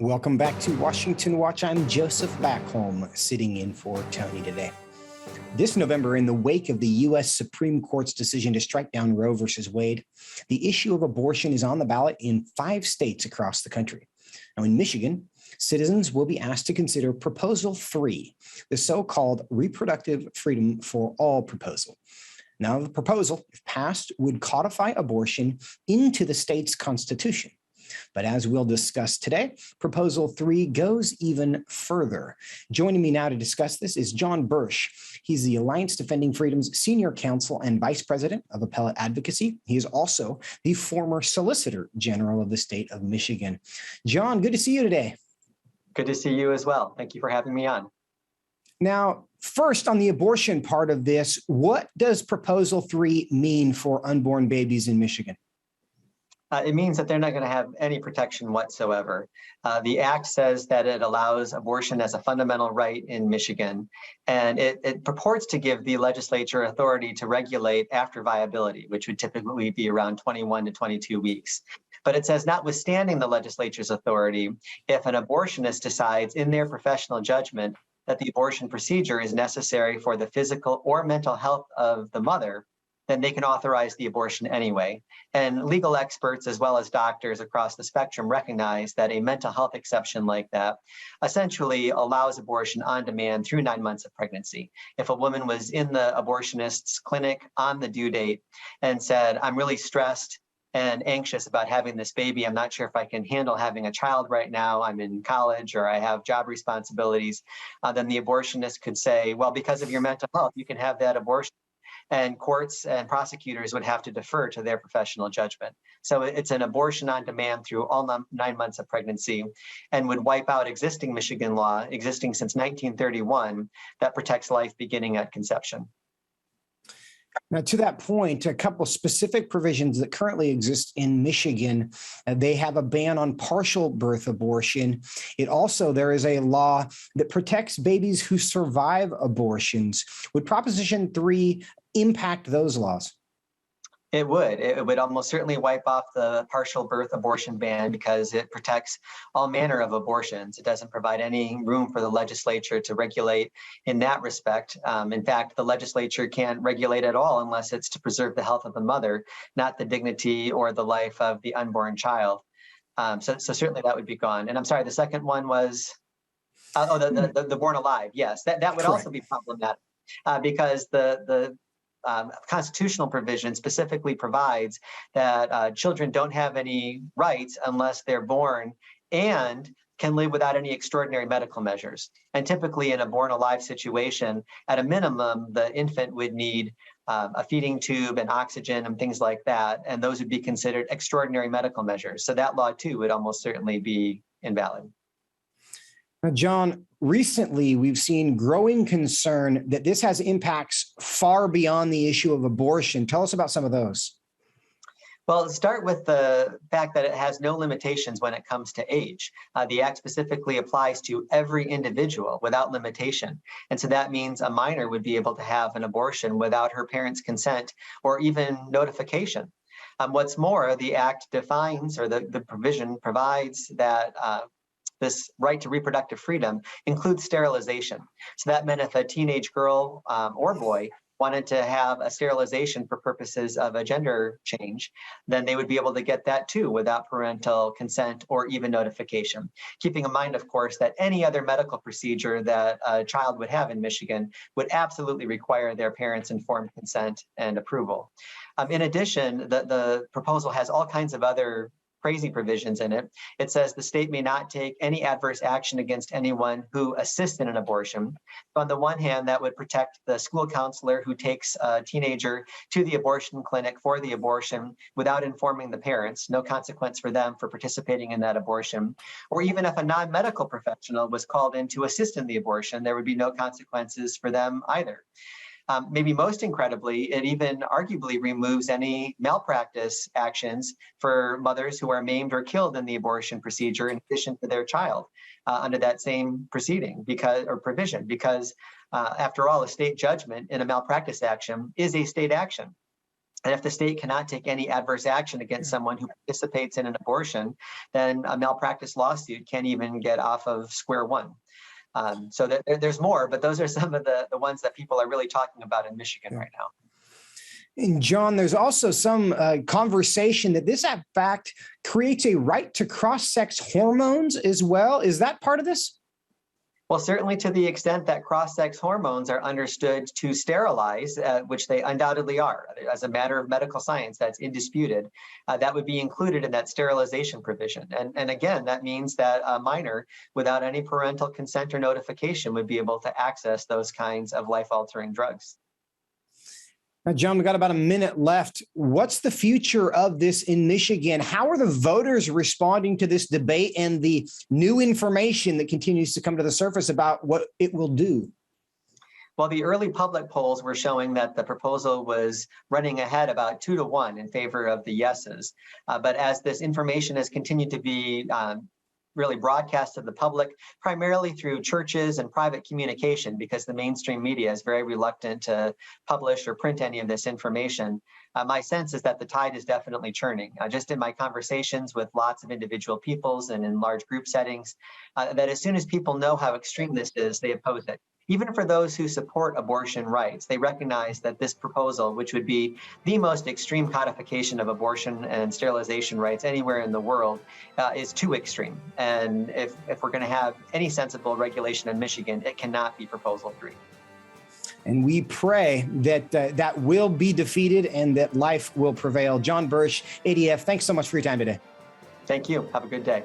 Welcome back to Washington Watch. I'm Joseph Backholm, sitting in for Tony today. This November, in the wake of the U.S. Supreme Court's decision to strike down Roe versus Wade, the issue of abortion is on the ballot in 5 states across the country. Now, in Michigan, citizens will be asked to consider Proposal 3, the so-called Reproductive Freedom for All proposal. Now, the proposal, if passed, would codify abortion into the state's constitution. But as we'll discuss today, Proposal 3 goes even further. Joining me now to discuss this is John Bursch. He's the Alliance Defending Freedom's Senior Counsel and Vice President of Appellate Advocacy. He is also the former Solicitor General of the state of Michigan. John, good to see you today. Good to see you as well. Thank you for having me on. Now, first, on the abortion part of this, what does Proposal 3 mean for unborn babies in Michigan? It means that they're not going to have any protection whatsoever. The act says that it allows abortion as a fundamental right in Michigan, and it purports to give the legislature authority to regulate after viability, which would typically be around 21 to 22 weeks. But it says, notwithstanding the legislature's authority, if an abortionist decides in their professional judgment that the abortion procedure is necessary for the physical or mental health of the mother, then they can authorize the abortion anyway. And legal experts, as well as doctors across the spectrum, recognize that a mental health exception like that essentially allows abortion on demand through 9 months of pregnancy. If a woman was in the abortionist's clinic on the due date and said, I'm really stressed and anxious about having this baby, I'm not sure if I can handle having a child right now, I'm in college or I have job responsibilities, then the abortionist could say, well, because of your mental health, you can have that abortion. And courts and prosecutors would have to defer to their professional judgment. So it's an abortion on demand through all 9 months of pregnancy, and would wipe out existing Michigan law, existing since 1931, that protects life beginning at conception. Now, to that point, a couple specific provisions that currently exist in Michigan, they have a ban on partial birth abortion. There is a law that protects babies who survive abortions. Would Proposition 3 impact those laws? It would. It would almost certainly wipe off the partial birth abortion ban because it protects all manner of abortions. It doesn't provide any room for the legislature to regulate in that respect. In fact, the legislature can't regulate at all unless it's to preserve the health of the mother, not the dignity or the life of the unborn child. So certainly that would be gone. And I'm sorry, the second one was, the born alive. Yes, that would Correct. Also be problematic because the constitutional provision specifically provides that children don't have any rights unless they're born and can live without any extraordinary medical measures. And typically in a born alive situation, at a minimum, the infant would need a feeding tube and oxygen and things like that. And those would be considered extraordinary medical measures. So that law too would almost certainly be invalid. Now, John, recently we've seen growing concern that this has impacts far beyond the issue of abortion. Tell us about some of those. Well, let's start with the fact that it has no limitations when it comes to age. The Act specifically applies to every individual without limitation. And so that means a minor would be able to have an abortion without her parents' consent or even notification. What's more, the Act defines, or the provision provides that this right to reproductive freedom includes sterilization. So that meant if a teenage girl or boy wanted to have a sterilization for purposes of a gender change, then they would be able to get that too without parental consent or even notification. Keeping in mind, of course, that any other medical procedure that a child would have in Michigan would absolutely require their parents' informed consent and approval. In addition, the proposal has all kinds of other crazy provisions in it. It says the state may not take any adverse action against anyone who assists in an abortion. On the one hand, that would protect the school counselor who takes a teenager to the abortion clinic for the abortion without informing the parents, no consequence for them for participating in that abortion. Or even if a non-medical professional was called in to assist in the abortion, there would be no consequences for them either. Maybe most incredibly, it even arguably removes any malpractice actions for mothers who are maimed or killed in the abortion procedure in addition to their child under that same provision, because after all, a state judgment in a malpractice action is a state action. And if the state cannot take any adverse action against someone who participates in an abortion, then a malpractice lawsuit can't even get off of square one. So there's more, but those are some of the ones that people are really talking about in Michigan right now. And John, there's also some conversation that this, in fact, creates a right to cross-sex hormones as well. Is that part of this? Well, certainly to the extent that cross-sex hormones are understood to sterilize, which they undoubtedly are, as a matter of medical science, that's indisputed, that would be included in that sterilization provision. And again, that means that a minor, without any parental consent or notification, would be able to access those kinds of life-altering drugs. Now, John, we've got about a minute left. What's the future of this in Michigan? How are the voters responding to this debate and the new information that continues to come to the surface about what it will do? Well, the early public polls were showing that the proposal was running ahead about 2-1 in favor of the yeses. But as this information has continued to be really broadcast to the public, primarily through churches and private communication, because the mainstream media is very reluctant to publish or print any of this information. My sense is that the tide is definitely churning. Just in my conversations with lots of individual peoples and in large group settings, that as soon as people know how extreme this is, they oppose it. Even for those who support abortion rights, they recognize that this proposal, which would be the most extreme codification of abortion and sterilization rights anywhere in the world, is too extreme. And if we're going to have any sensible regulation in Michigan, it cannot be Proposal 3. And we pray that that will be defeated and that life will prevail. John Bursch, ADF, thanks so much for your time today. Thank you. Have a good day.